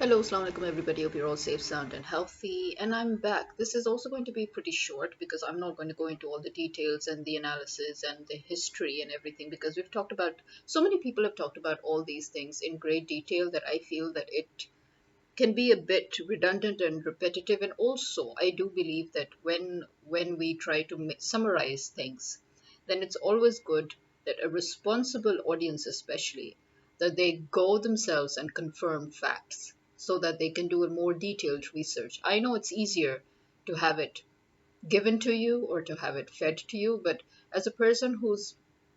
Hello, Assalamu alaikum everybody. Hope you're all safe, sound, and healthy. And I'm back. This is also going to be pretty short because I'm not going to go into all the details and the analysis and the history and everything because we've talked about so many people have talked about all these things in great detail that I feel that it can be a bit redundant and repetitive. And also, I do believe that when we try to summarize things, then it's always good that a responsible audience, especially, that they go themselves and confirm facts so that they can do a more detailed research. I know it's easier to have it given to you or to have it fed to you, but as a person who's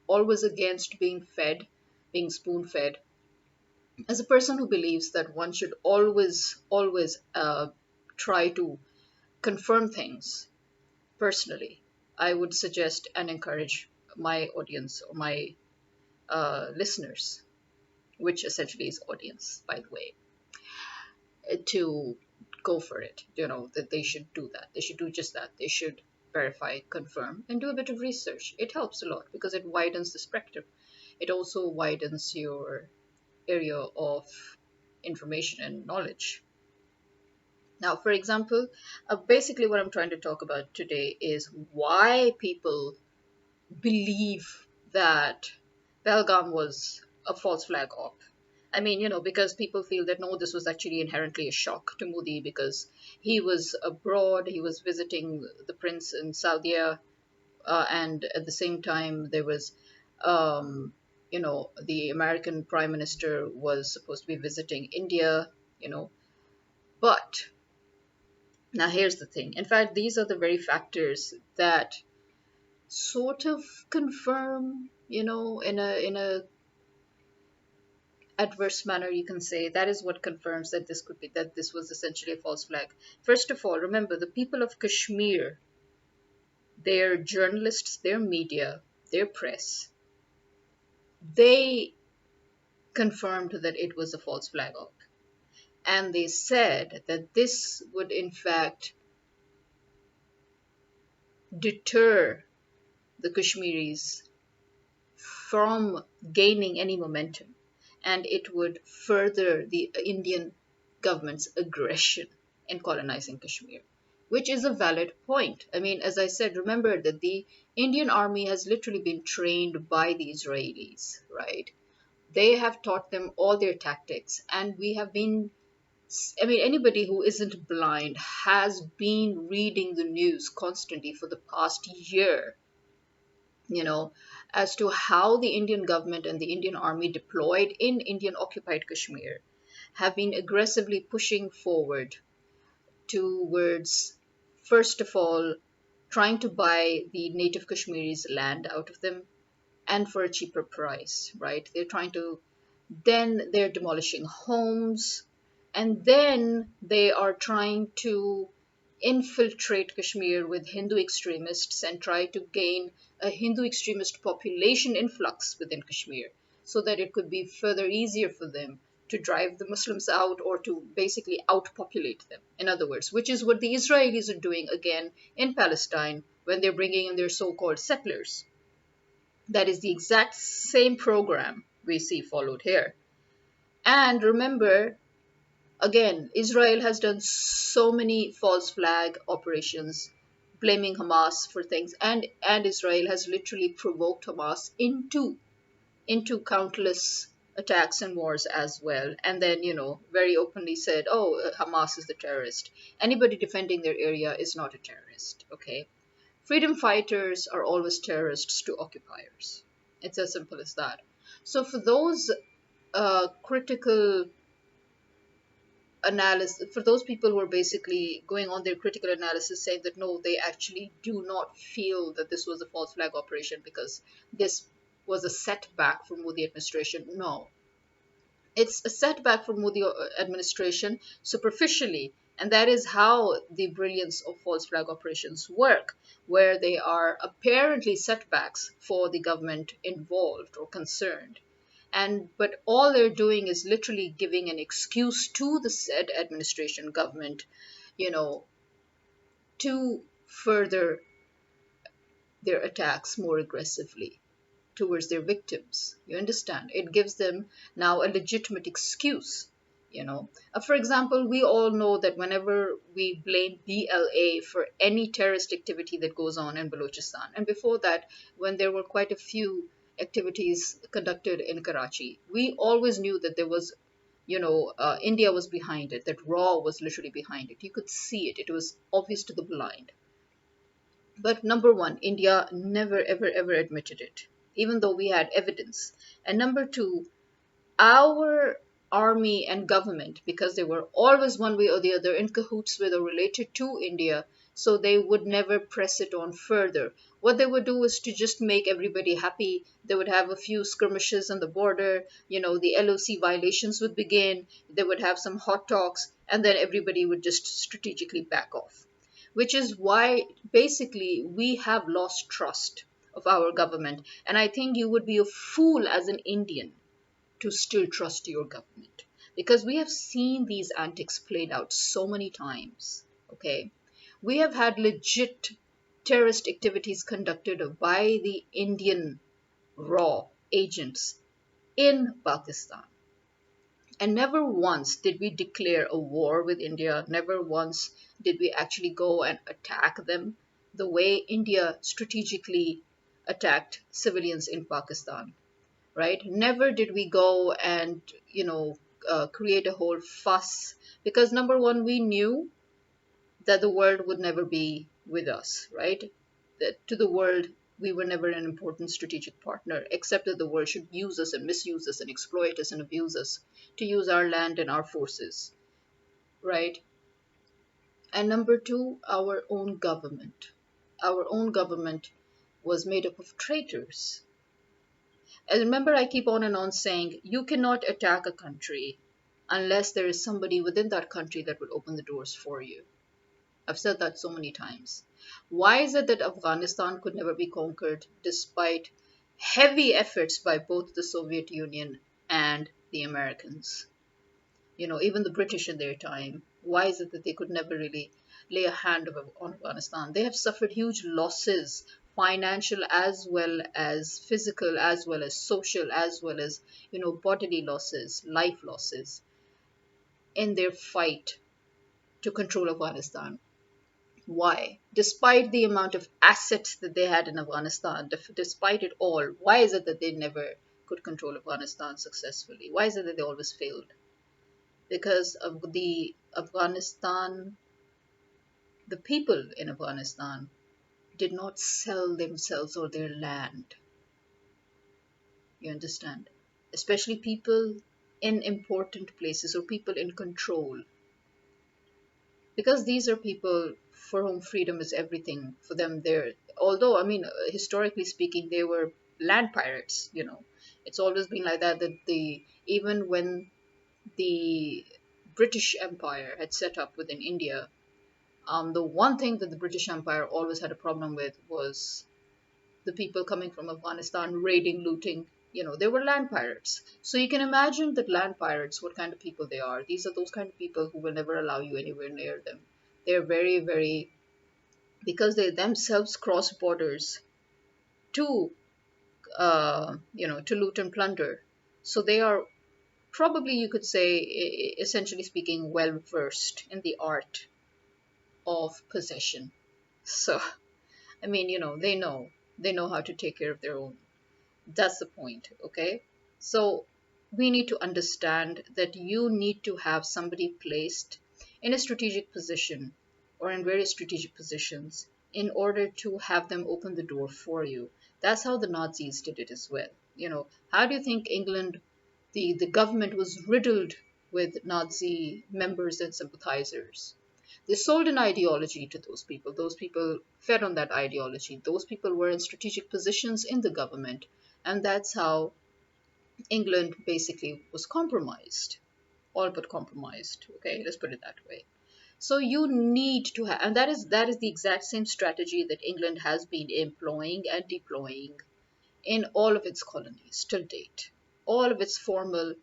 always against being fed, being spoon fed, as a person who believes that one should always try to confirm things personally, I would suggest and encourage my audience or my listeners, which essentially is audience, by the way, to go for it. That they should do that. They should do just that. They should verify, confirm, and do a bit of research. It helps a lot because it widens the spectrum. It also widens your area of information and knowledge. Now, for example, basically what I'm trying to talk about today is why people believe that Belgaum was a false flag op. I mean, because people feel that no, this was actually inherently a shock to Modi because he was abroad, he was visiting the prince in Saudi, and at the same time there was, the American prime minister was supposed to be visiting India, you know. But now here's the thing. In fact, these are the very factors that sort of confirm, in a adverse manner, you can say that is what confirms that this was essentially a false flag. First of all, remember the people of Kashmir, their journalists, their media, their press, they confirmed that it was a false flag op, and they said that this would in fact deter the Kashmiris from gaining any momentum, and it would further the Indian government's aggression in colonizing Kashmir, which is a valid point. I mean, as I said, remember that the Indian army has literally been trained by the Israelis, right? They have taught them all their tactics, and we have been, I mean, anybody who isn't blind has been reading the news constantly for the past year, you know, as to how the Indian government and the Indian army deployed in Indian occupied Kashmir have been aggressively pushing forward towards, first of all, trying to buy the native Kashmiris' land out of them and for a cheaper price, right? Then they're demolishing homes, and then they are trying to infiltrate Kashmir with Hindu extremists and try to gain a Hindu extremist population influx within Kashmir so that it could be further easier for them to drive the Muslims out or to basically outpopulate them, in other words, which is what the Israelis are doing again in Palestine when they're bringing in their so called settlers. That is the exact same program we see followed here. And remember, again, Israel has done so many false flag operations, blaming Hamas for things, and Israel has literally provoked Hamas into countless attacks and wars as well. And then, very openly said, oh, Hamas is the terrorist. Anybody defending their area is not a terrorist, okay? Freedom fighters are always terrorists to occupiers. It's as simple as that. So for those critical analysis, for those people who are basically going on their critical analysis saying that no, they actually do not feel that this was a false flag operation because this was a setback for Modi administration. No, it's a setback for Modi administration superficially, and that is how the brilliance of false flag operations work, where they are apparently setbacks for the government involved or concerned. And but all they're doing is literally giving an excuse to the said administration government, you know, to further their attacks more aggressively towards their victims. You understand? It gives them now a legitimate excuse For example, we all know that whenever we blame BLA for any terrorist activity that goes on in Balochistan, and before that, when there were quite a few activities conducted in Karachi, we always knew that there was, India was behind it, that RAW was literally behind it. You could see it, it was obvious to the blind. But number one, India never, ever, ever admitted it, even though we had evidence. And number two, our army and government, because they were always one way or the other in cahoots with or related to India, so they would never press it on further. What they would do is to just make everybody happy. They would have a few skirmishes on the border, the LOC violations would begin, they would have some hot talks, and then everybody would just strategically back off. Which is why basically we have lost trust of our government. And I think you would be a fool as an Indian to still trust your government, because we have seen these antics played out so many times. Okay, we have had legit terrorist activities conducted by the Indian raw agents in Pakistan, and never once did we declare a war with India. Never once did we actually go and attack them the way India strategically attacked civilians in Pakistan, right? Never did we go and, create a whole fuss, because number one, we knew that the world would never be with us, right? That to the world, we were never an important strategic partner, except that the world should use us and misuse us and exploit us and abuse us to use our land and our forces, right? And number two, our own government. Our own government was made up of traitors. And remember, I keep on and on saying you cannot attack a country unless there is somebody within that country that will open the doors for you. I've said that so many times. Why is it that Afghanistan could never be conquered despite heavy efforts by both the Soviet Union and the Americans? Even the British in their time. Why is it that they could never really lay a hand on Afghanistan? They have suffered huge losses, financial as well as physical, as well as social, as well as, bodily losses, life losses in their fight to control Afghanistan. Why? Despite the amount of assets that they had in Afghanistan, despite it all, why is it that they never could control Afghanistan successfully? Why is it that they always failed? Because of the people in Afghanistan did not sell themselves or their land. You understand? Especially people in important places or people in control. Because these are people for whom freedom is everything. For them, although, historically speaking, they were land pirates, It's always been like that, even when the British Empire had set up within India, the one thing that the British Empire always had a problem with was the people coming from Afghanistan raiding, looting. They were land pirates. So you can imagine that land pirates, what kind of people they are. These are those kind of people who will never allow you anywhere near them. They're very, very, because they themselves cross borders to, to loot and plunder. So they are probably, you could say, essentially speaking, well versed in the art of possession. So, they know how to take care of their own. That's the point, okay? So, we need to understand that you need to have somebody placed in a strategic position or in various strategic positions in order to have them open the door for you. That's how the Nazis did it as well. How do you think England, the government was riddled with Nazi members and sympathizers? They sold an ideology to those people. Those people fed on that ideology. Those people were in strategic positions in the government. And that's how England basically was compromised, all but compromised. Okay, let's put it that way. So you need to have, and that is the exact same strategy that England has been employing and deploying in all of its colonies till date, all of its former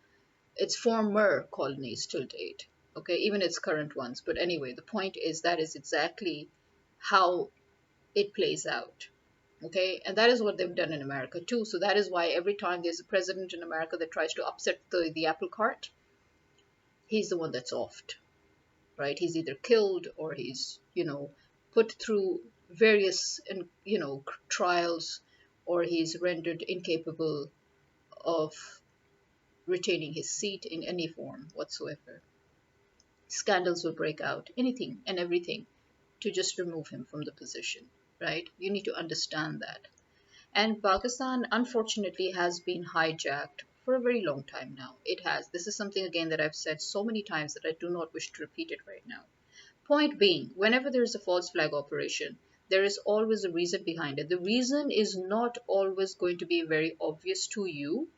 colonies till date. Okay, even its current ones. But anyway, the point is that is exactly how it plays out. Okay, and that is what they've done in America too. So that is why every time there's a president in America that tries to upset the apple cart, he's the one that's offed, right? He's either killed or he's, put through various, trials, or he's rendered incapable of retaining his seat in any form whatsoever. Scandals will break out, anything and everything to just remove him from the position, right? You need to understand that. And Pakistan, unfortunately, has been hijacked for a very long time now. It has. This is something, again, that I've said so many times that I do not wish to repeat it right now. Point being, whenever there is a false flag operation, there is always a reason behind it. The reason is not always going to be very obvious to you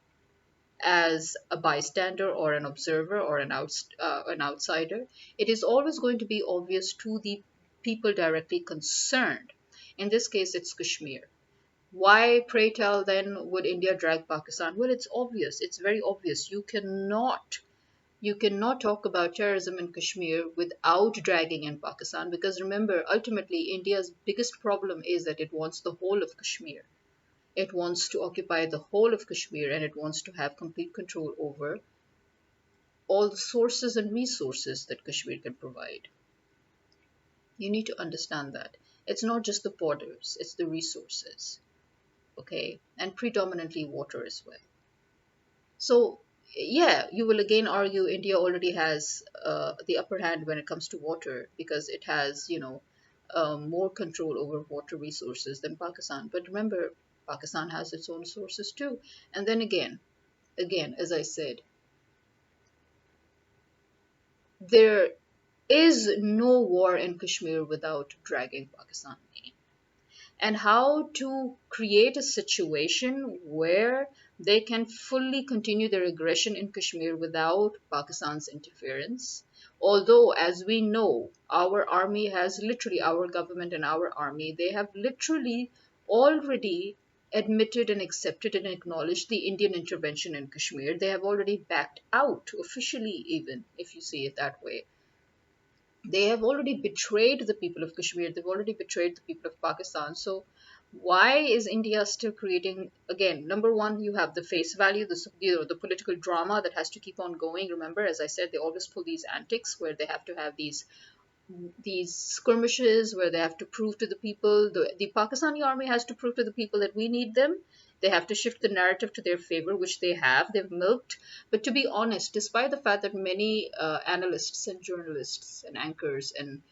as a bystander or an observer or an outsider. It is always going to be obvious to the people directly concerned. In this case, it's Kashmir. Why, pray tell, then would India drag Pakistan? Well, it's obvious. It's very obvious. You cannot talk about terrorism in Kashmir without dragging in Pakistan, because remember, ultimately, India's biggest problem is that it wants the whole of Kashmir. It wants to occupy the whole of Kashmir, and it wants to have complete control over all the sources and resources that Kashmir can provide. You need to understand that. It's not just the borders, it's the resources, okay? And predominantly water as well. So, yeah, you will again argue India already has the upper hand when it comes to water, because it has, more control over water resources than Pakistan. But remember, Pakistan has its own sources too. And then again, as I said, there is no war in Kashmir without dragging Pakistan in. And how to create a situation where they can fully continue their aggression in Kashmir without Pakistan's interference. Although, as we know, our army has literally, our government and our army, they have literally already admitted and accepted and acknowledged the Indian intervention in Kashmir. They have already backed out, officially, even if you see it that way. They have already betrayed the people of Kashmir. They've already betrayed the people of Pakistan. So why is India still creating? Again, number one, you have the face value, the political drama that has to keep on going. Remember, as I said, they always pull these antics where they have to have these skirmishes where they have to prove to the people, the Pakistani army has to prove to the people that we need them. They have to shift the narrative to their favor, which they have. They've milked. But to be honest, despite the fact that many analysts and journalists and anchors and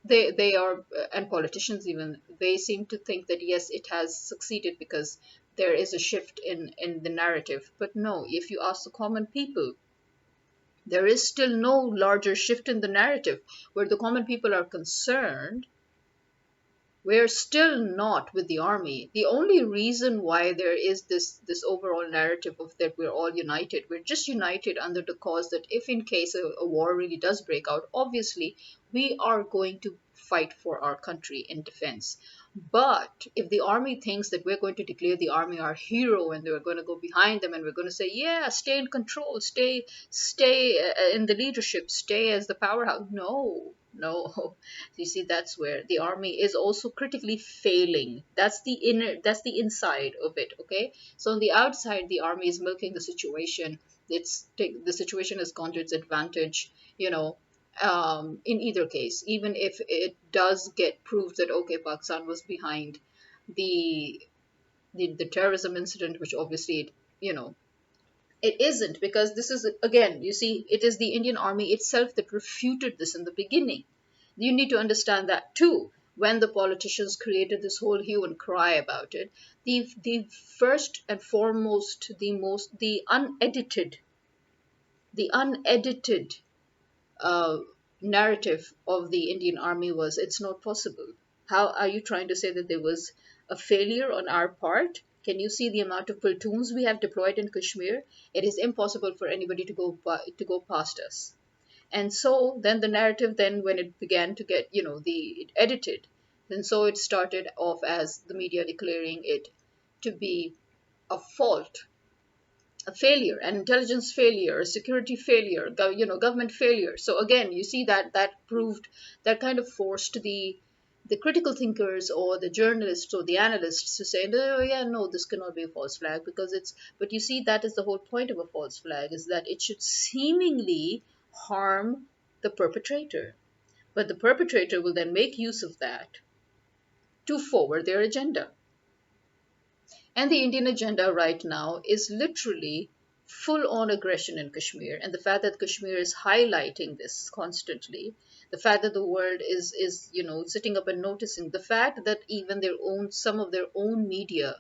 they are and politicians even, they seem to think that yes, it has succeeded because there is a shift in the narrative. But no, if you ask the common people, there is still no larger shift in the narrative. Where the common people are concerned, we're still not with the army. The only reason why there is this overall narrative of that we're all united, we're just united under the cause that if in case a war really does break out, obviously we are going to fight for our country in defense. But if the army thinks that we're going to declare the army our hero and we're going to go behind them and we're going to say, yeah, stay in control, stay in the leadership, stay as the powerhouse. No, no. You see, that's where the army is also critically failing. That's the inside of it, okay? So on the outside, the army is milking the situation. The situation has gone to its advantage, in either case, even if it does get proved that okay, Pakistan was behind the the terrorism incident, which obviously it isn't, because this is, again, you see, it is the Indian army itself that refuted this in the beginning. You need to understand that too. When the politicians created this whole hue and cry about it, the first and foremost, the unedited uh, narrative of the Indian army was it's not possible. How are you trying to say that there was a failure on our part? Can you see the amount of platoons we have deployed in Kashmir? It is impossible for anybody to go past us. And so then the narrative, then when it began to get, it edited, and so it started off as the media declaring it to be a fault, a failure, an intelligence failure, a security failure, government failure. So again, you see that proved, that kind of forced the critical thinkers or the journalists or the analysts who say, no, yeah, no, this cannot be a false flag because it's, but you see, that is the whole point of a false flag, is that it should seemingly harm the perpetrator. But the perpetrator will then make use of that to forward their agenda. And the Indian agenda right now is literally full on aggression in Kashmir. And the fact that Kashmir is highlighting this constantly, the fact that the world is sitting up and noticing, the fact that even some of their own media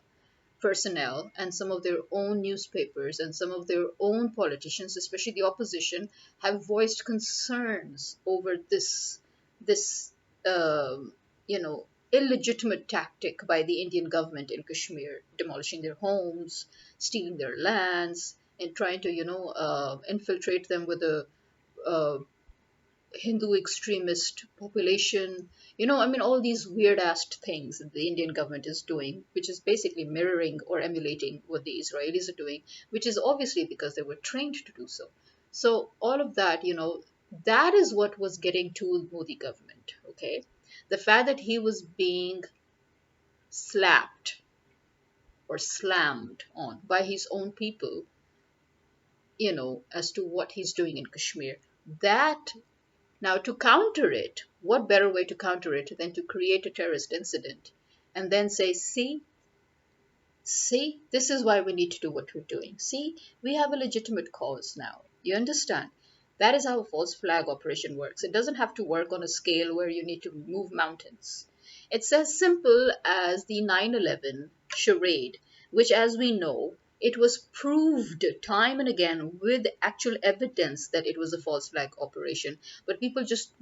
personnel and some of their own newspapers and some of their own politicians, especially the opposition, have voiced concerns over this um, you know illegitimate tactic by the Indian government in Kashmir, demolishing their homes, stealing their lands, and trying to infiltrate them with a uh, Hindu extremist population. I mean, all these weird ass things that the Indian government is doing, which is basically mirroring or emulating what the Israelis are doing, which is obviously because they were trained to do so. So, all of that, that is what was getting to Modi government, okay? The fact that he was being slapped or slammed on by his own people, as to what he's doing in Kashmir, that now, to counter it, what better way to counter it than to create a terrorist incident and then say, see, this is why we need to do what we're doing. See, we have a legitimate cause now. You understand? That is how a false flag operation works. It doesn't have to work on a scale where you need to move mountains. It's as simple as the 9/11 charade, which, as we know, it was proved time and again with actual evidence that it was a false flag operation. But people just,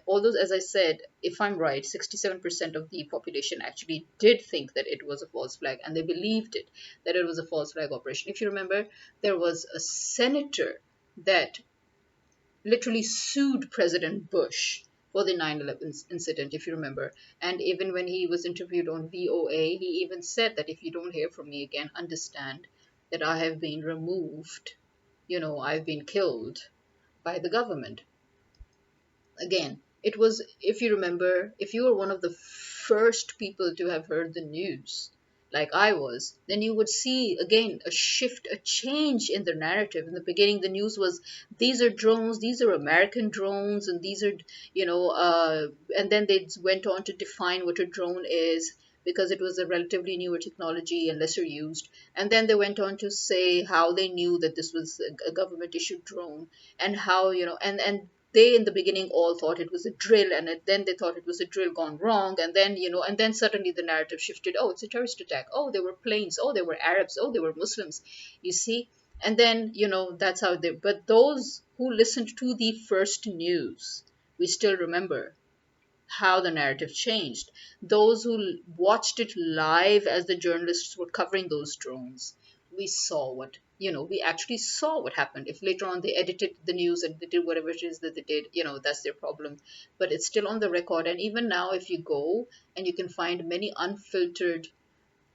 although, as I said, if I'm right, 67% of the population actually did think that it was a false flag and they believed it, that it was a false flag operation. If you remember, there was a senator that literally sued President Bush for the 9/11 incident, if you remember. And even when he was interviewed on VOA, he even said that if you don't hear from me again, understand that I have been removed, I've been killed by the government. Again, it was, if you remember, if you were one of the first people to have heard the news, like I was, then you would see again a shift, a change in the narrative. In the beginning, the news was, these are drones, these are American drones, and these are, and then they went on to define what a drone is, because it was a relatively newer technology and lesser used. And then they went on to say how they knew that this was a government issued drone, and how, and they in the beginning all thought it was a drill, and then they thought it was a drill gone wrong, and then and then suddenly the narrative shifted. Oh, it's a terrorist attack. Oh, they were planes. Oh, they were Arabs. Oh, they were Muslims. You see. And then that's how they, but those who listened to the first news, we still remember how the narrative changed. Those who watched it live as the journalists were covering those drones, we saw we actually saw what happened. If later on they edited the news and they did whatever it is that they did, that's their problem. But it's still on the record. And even now, if you go and you can find many unfiltered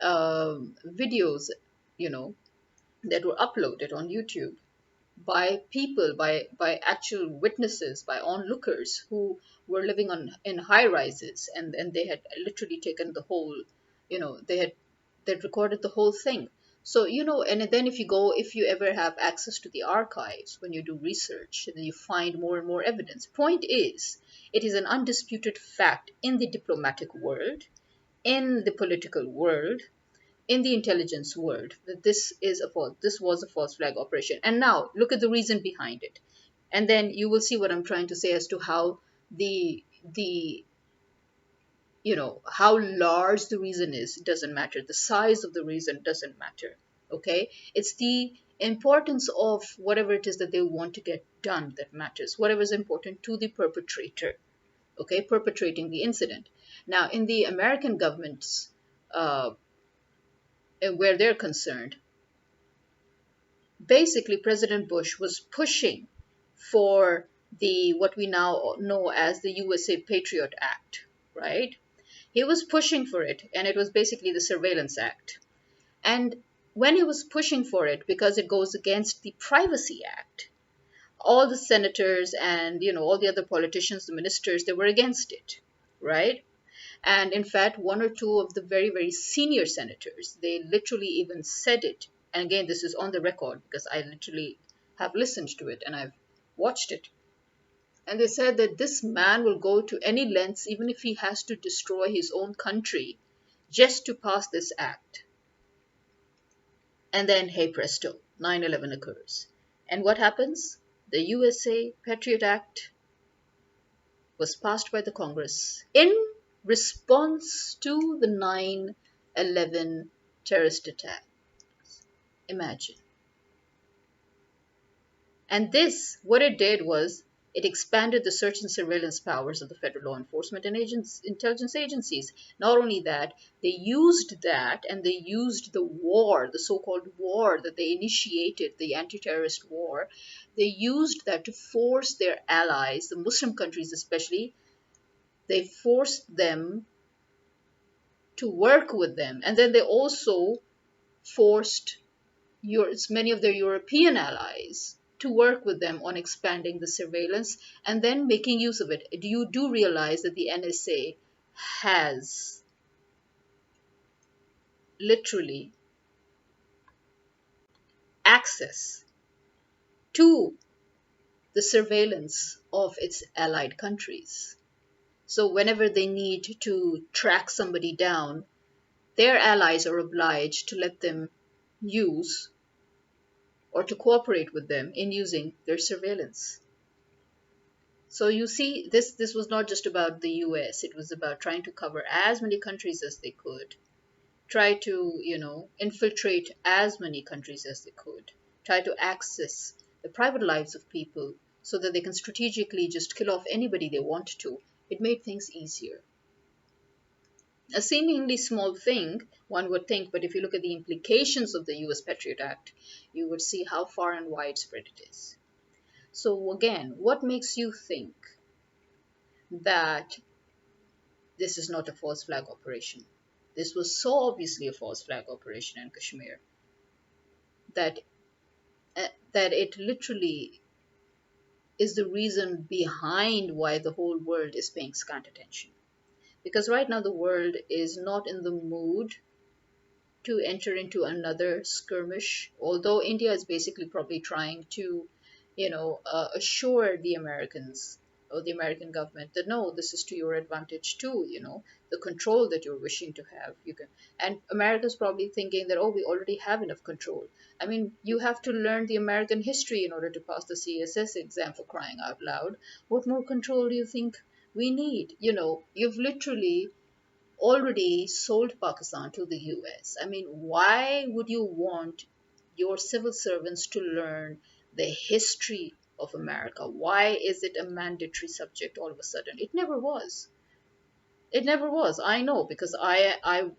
videos, that were uploaded on YouTube by people, by actual witnesses, by onlookers who were living on in high rises, and they had literally taken the whole, they recorded the whole thing. So and then if you ever have access to the archives when you do research, then you find more and more evidence. Point is, it is an undisputed fact in the diplomatic world, in the political world, in the intelligence world, that this was a false flag operation. And now look at the reason behind it, and then you will see what I'm trying to say as to how the how large the reason is. It doesn't matter. The size of the reason doesn't matter. Okay, it's the importance of whatever it is that they want to get done that matters. Whatever is important to the perpetrator, okay, perpetrating the incident. Now, in the American government's where they're concerned, basically President Bush was pushing for the what we now know as the USA Patriot Act, right? He was pushing for it, and it was basically the Surveillance Act. And when he was pushing for it, because it goes against the Privacy Act, all the senators and all the other politicians, the ministers, they were against it, right? And in fact, one or two of the very, very senior senators, they literally even said it. And again, this is on the record because I literally have listened to it and I've watched it. And they said that this man will go to any lengths, even if he has to destroy his own country, just to pass this act. And then, hey presto, 9/11 occurs. And what happens? The USA Patriot Act was passed by the Congress in response to the 9/11 terrorist attack. Imagine. And this, what it did was, it expanded the search and surveillance powers of the federal law enforcement and intelligence agencies. Not only that, they used that and they used the war, the so called war that they initiated, the anti terrorist war. They used that to force their allies, the Muslim countries especially, they forced them to work with them. And then they also forced many of their European allies to work with them on expanding the surveillance and then making use of it. You do realize that the NSA has literally access to the surveillance of its allied countries. So whenever they need to track somebody down, their allies are obliged to let them use or to cooperate with them in using their surveillance. So you see, this was not just about the US, it was about trying to cover as many countries as they could, try to, infiltrate as many countries as they could, try to access the private lives of people so that they can strategically just kill off anybody they want to. It made things easier. A seemingly small thing, one would think, but if you look at the implications of the US Patriot Act, you would see how far and widespread it is. So again, what makes you think that this is not a false flag operation? This was so obviously a false flag operation in Kashmir that that it literally is the reason behind why the whole world is paying scant attention. Because right now the world is not in the mood to enter into another skirmish, although India is basically probably trying to, assure the Americans or the American government that no, this is to your advantage too, the control that you're wishing to have. You can, and America's probably thinking that, oh, we already have enough control. I mean, you have to learn the American history in order to pass the CSS exam, for crying out loud. What more control do you think we need? You've literally already sold Pakistan to the US. I mean, why would you want your civil servants to learn the history of America? Why is it a mandatory subject all of a sudden? It never was. It never was. I know because I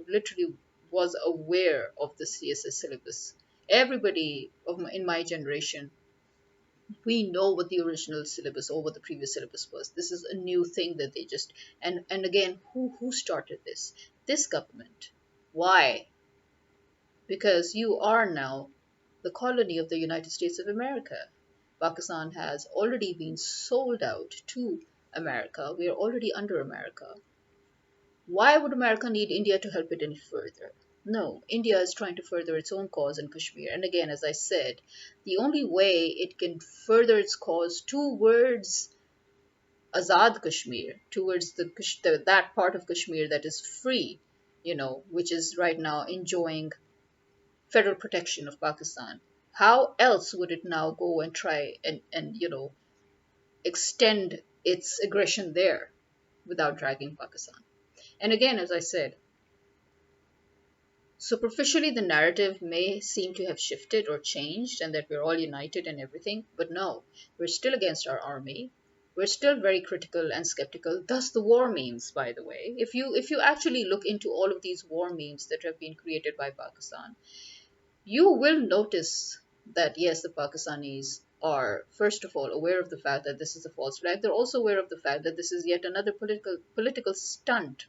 literally was aware of the CSS syllabus. Everybody in my generation, we know what the original syllabus or what the previous syllabus was. This is a new thing that they just, and again, who started this government? Why? Because you are now the colony of the United States of America. Pakistan has already been sold out to America. We are already under America. Why would America need India to help it any further? No, India is trying to further its own cause in Kashmir. And again, as I said, the only way it can further its cause towards Azad Kashmir, towards that part of Kashmir that is free, which is right now enjoying federal protection of Pakistan. How else would it now go and try and extend its aggression there without dragging Pakistan? And again, as I said, superficially the narrative may seem to have shifted or changed and that we're all united and everything, but no, we're still against our army. We're still very critical and skeptical. Thus the war memes, by the way. If you actually look into all of these war memes that have been created by Pakistan, you will notice that yes, the Pakistanis are first of all aware of the fact that this is a false flag. They're also aware of the fact that this is yet another political stunt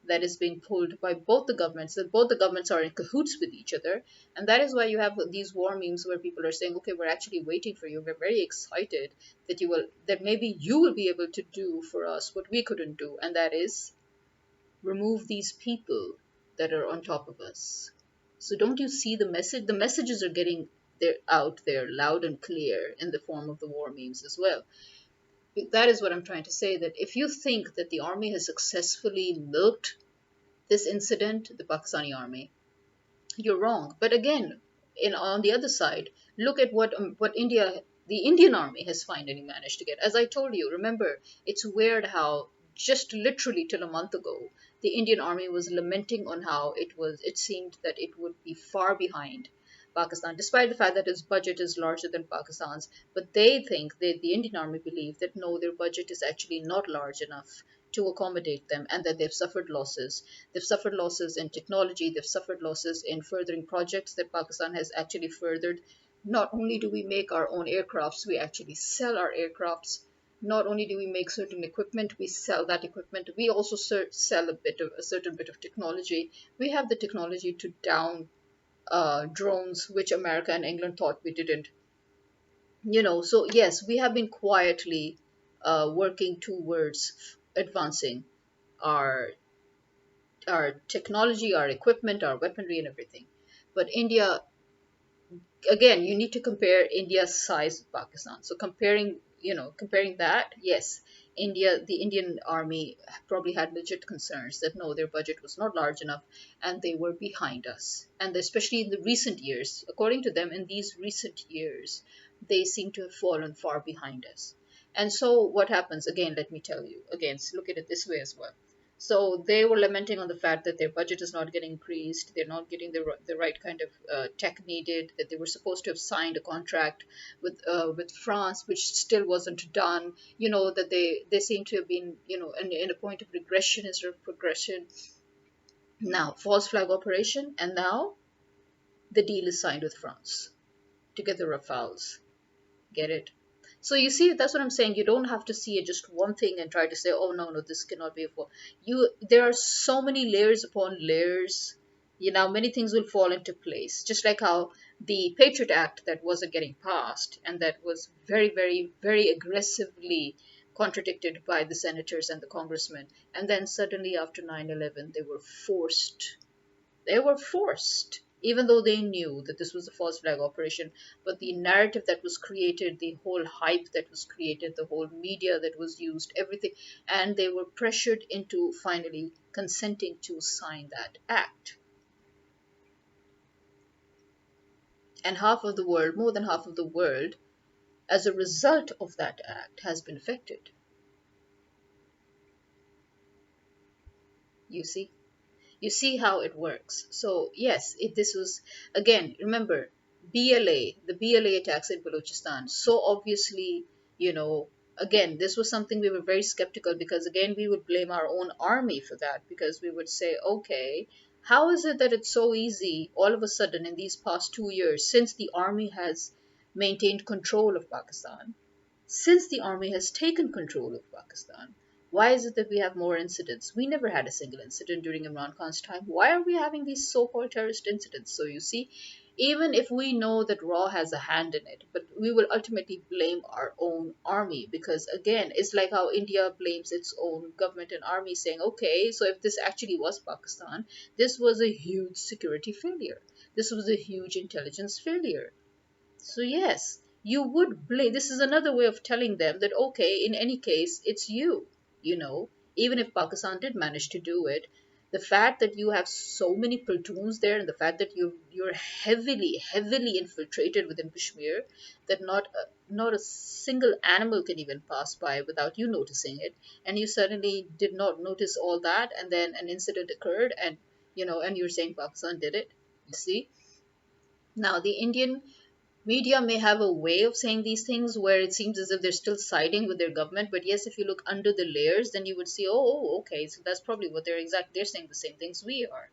that is being pulled by both the governments, that both the governments are in cahoots with each other. And that is why you have these war memes where people are saying, okay, we're actually waiting for you. We're very excited that that maybe you will be able to do for us what we couldn't do. And that is remove these people that are on top of us. So don't you see the message? The messages are getting there out there loud and clear in the form of the war memes as well. That is what I'm trying to say, that if you think that the army has successfully milked this incident, the Pakistani army, you're wrong. But again, on the other side, look at what the Indian army has finally managed to get. As I told you, remember, it's weird how just literally till a month ago, the Indian army was lamenting on how it seemed that it would be far behind Pakistan, despite the fact that its budget is larger than Pakistan's. But they think that the Indian army believe that no, their budget is actually not large enough to accommodate them, and that they've suffered losses. They've suffered losses in technology, they've suffered losses in furthering projects that Pakistan has actually furthered. Not only do we make our own aircrafts, we actually sell our aircrafts. Not only do we make certain equipment, we sell that equipment. We also sell a certain bit of technology. We have the technology to down drones, which America and England thought we didn't. So yes, we have been quietly working towards advancing our technology, our equipment, our weaponry, and everything. But India, again, you need to compare India's size with Pakistan. So comparing that, yes, the Indian army probably had legit concerns that no, their budget was not large enough and they were behind us. And especially in the recent years, according to them, in these recent years, they seem to have fallen far behind us. And so what happens, again, let me tell you, again, look at it this way as well. So they were lamenting on the fact that their budget is not getting increased. They're not getting the right kind of tech needed. That they were supposed to have signed a contract with France, which still wasn't done. That they seem to have been in a point of regression instead of progression. Now false flag operation, and now the deal is signed with France to get the Rafales. Get it? So you see, that's what I'm saying. You don't have to see it just one thing and try to say, "Oh no, no, this cannot be a fall." There are so many layers upon layers. Many things will fall into place. Just like how the Patriot Act that wasn't getting passed and that was very, very, very aggressively contradicted by the senators and the congressmen, and then suddenly after 9/11, they were forced, even though they knew that this was a false flag operation. But the narrative that was created, the whole hype that was created, the whole media that was used, everything, and they were pressured into finally consenting to sign that act. And half of the world, more than half of the world, as a result of that act, has been affected. You see? You see how it works. So yes, this was, again, remember, the BLA attacks in Balochistan. So obviously, again, this was something we were very skeptical, because again, we would blame our own army for that, because we would say, okay, how is it that it's so easy all of a sudden in these past 2 years, since the army has maintained control of Pakistan, since the army has taken control of Pakistan, why is it that we have more incidents? We never had a single incident during Imran Khan's time. Why are we having these so called terrorist incidents? So you see, even if we know that RAW has a hand in it, but we will ultimately blame our own army, because again, it's like how India blames its own government and army, saying, okay, so if this actually was Pakistan, this was a huge security failure. This was a huge intelligence failure. So yes, you would blame. This is another way of telling them that okay, in any case, it's you. Even if Pakistan did manage to do it, the fact that you have so many platoons there, and the fact that you're heavily, heavily infiltrated within Kashmir, that not a single animal can even pass by without you noticing it, and you suddenly did not notice all that, and then an incident occurred, and you're saying Pakistan did it. You see, now the Indian media may have a way of saying these things where it seems as if they're still siding with their government, but yes, if you look under the layers, then you would see, oh, okay, so that's probably what they're saying the same things we are.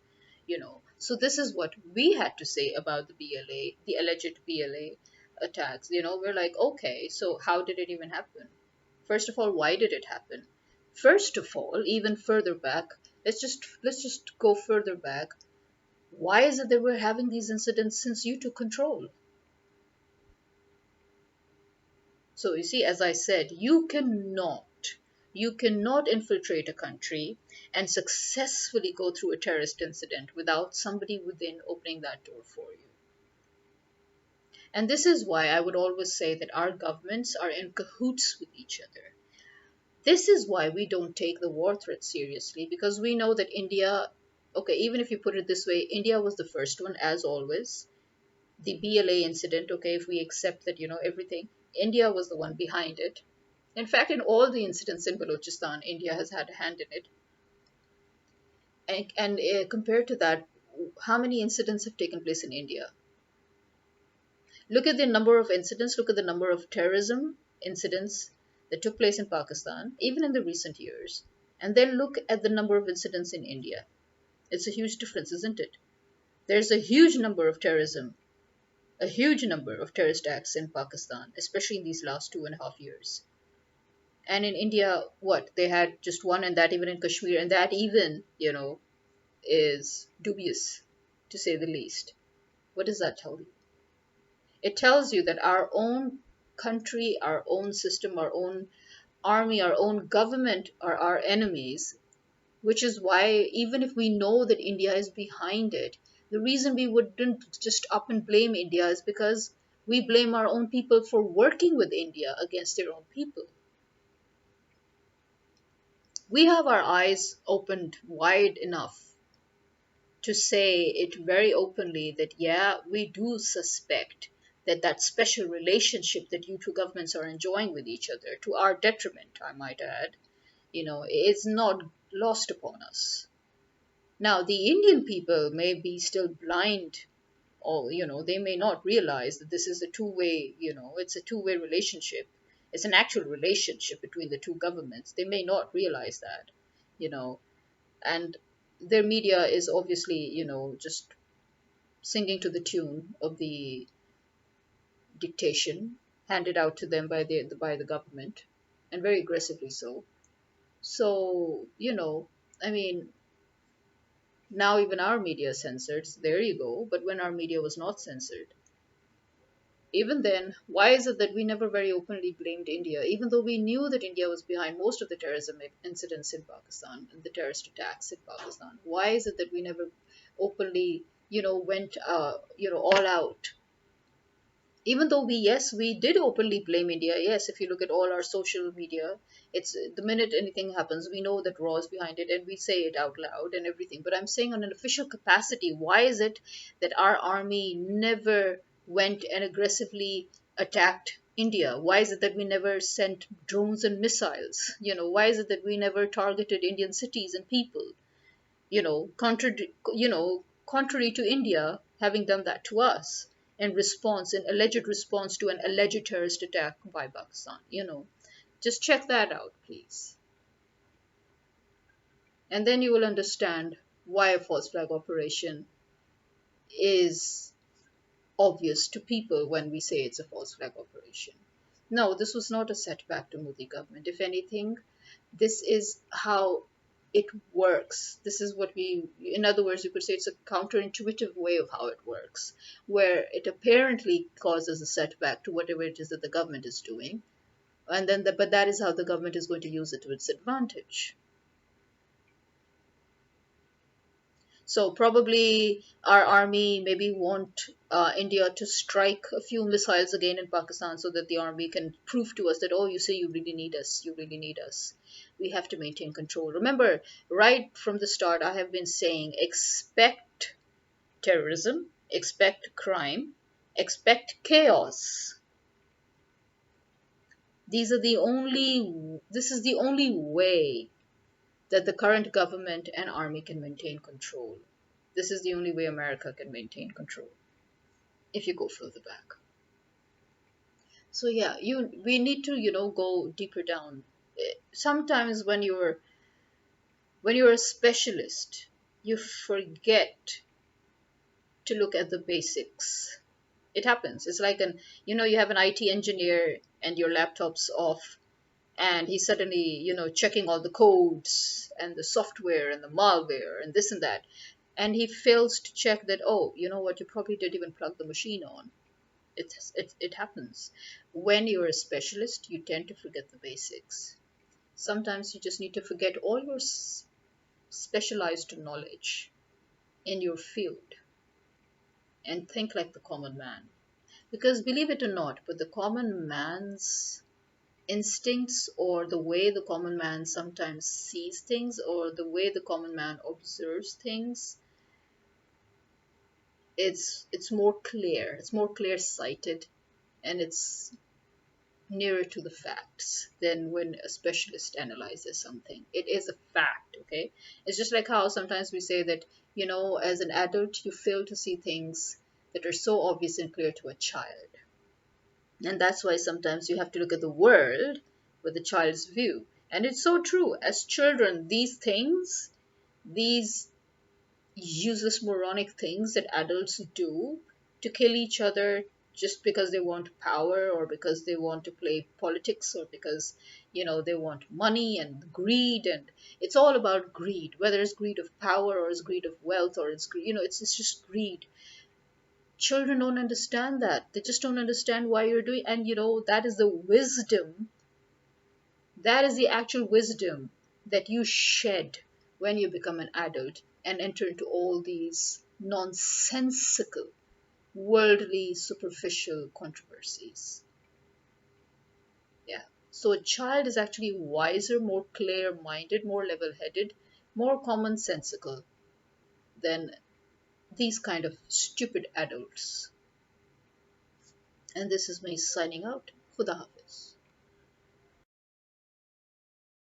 So this is what we had to say about the BLA, the alleged BLA attacks. We're like, okay, so how did it even happen? First of all, why did it happen? First of all, even further back, let's just go further back. Why is it that we're having these incidents since you took control? So you see, as I said, you cannot You cannot infiltrate a country and successfully go through a terrorist incident without somebody within opening that door for you. And this is why I would always say that our governments are in cahoots with each other. This is why we don't take the war threat seriously, because we know that India, okay, even if you put it this way, India was the first one, as always. The BLA incident, okay, if we accept that, everything, India was the one behind it. In fact, in all the incidents in Balochistan, India has had a hand in it. And compared to that, how many incidents have taken place in India? Look at the number of incidents, look at the number of terrorism incidents that took place in Pakistan, even in the recent years, and then look at the number of incidents in India. It's a huge difference, isn't it? There's a huge number of a huge number of terrorist acts in Pakistan, especially in these last 2.5 years. And in India, what? They had just one, and that even in Kashmir, and that even, is dubious, to say the least. What does that tell you? It tells you that our own country, our own system, our own army, our own government are our enemies, which is why, even if we know that India is behind it, the reason we wouldn't just up and blame India is because we blame our own people for working with India against their own people. We have our eyes opened wide enough to say it very openly that, yeah, we do suspect that that special relationship that you two governments are enjoying with each other, to our detriment, I might add, is not lost upon us. Now, the Indian people may be still blind, or, they may not realize that this is a two-way, it's a two-way relationship. It's an actual relationship between the two governments. They may not realize that, you know, and their media is obviously, just singing to the tune of the dictation handed out to them by the government, and very aggressively so. So, I mean, now even our media is censored. So there you go. But when our media was not censored, even then, why is it that we never very openly blamed India, even though we knew that India was behind most of the terrorism incidents in Pakistan and the terrorist attacks in Pakistan? Why is it that we never openly, went, all out? Even though yes, we did openly blame India. Yes, if you look at all our social media, it's the minute anything happens, we know that Raw is behind it and we say it out loud and everything. But I'm saying on an official capacity, why is it that our army never went and aggressively attacked India? Why is it that we never sent drones and missiles? Why is it that we never targeted Indian cities and people? Contrary to India having done that to us in alleged response to an alleged terrorist attack by Pakistan. Just check that out, please. And then you will understand why a false flag operation is obvious to people when we say it's a false flag operation. No, this was not a setback to Modi government. If anything, this is how it works. This is what in other words, you could say it's a counterintuitive way of how it works, where it apparently causes a setback to whatever it is that the government is doing. And then, but that is how the government is going to use it to its advantage. So probably our army maybe want India to strike a few missiles again in Pakistan so that the army can prove to us that, oh, you say you really need us, you really need us. We have to maintain control. Remember, right from the start, I have been saying expect terrorism, expect crime, expect chaos. This is the only way that the current government and army can maintain control. This is the only way America can maintain control, if you go further back. So yeah, we need to, go deeper down. Sometimes when you're a specialist, you forget to look at the basics. It happens. It's like you have an IT engineer and your laptop's off, and he's suddenly, checking all the codes and the software and the malware and this and that. And he fails to check that, oh, you know what, you probably didn't even plug the machine on. It happens. When you're a specialist, you tend to forget the basics. Sometimes you just need to forget all your specialized knowledge in your field and think like the common man. Because believe it or not, but the common man's instincts, or the way the common man sometimes sees things, or the way the common man observes things, it's more clear, it's more clear sighted, and it's nearer to the facts than when a specialist analyzes something. It is a fact, okay? It's just like how sometimes we say that, as an adult, you fail to see things that are so obvious and clear to a child. And that's why sometimes you have to look at the world with a child's view. And it's so true. As children, these things, these useless moronic things that adults do to kill each other just because they want power, or because they want to play politics, or because they want money and greed, and it's all about greed, whether it's greed of power, or it's greed of wealth, or it's greed, it's just greed. Children don't understand that. They just don't understand why you're doing, and that is the wisdom, that is the actual wisdom that you shed when you become an adult and enter into all these nonsensical, worldly, superficial controversies. Yeah. So a child is actually wiser, more clear minded, more level headed, more commonsensical than these kind of stupid adults. And this is me signing out. Khuda Hafiz.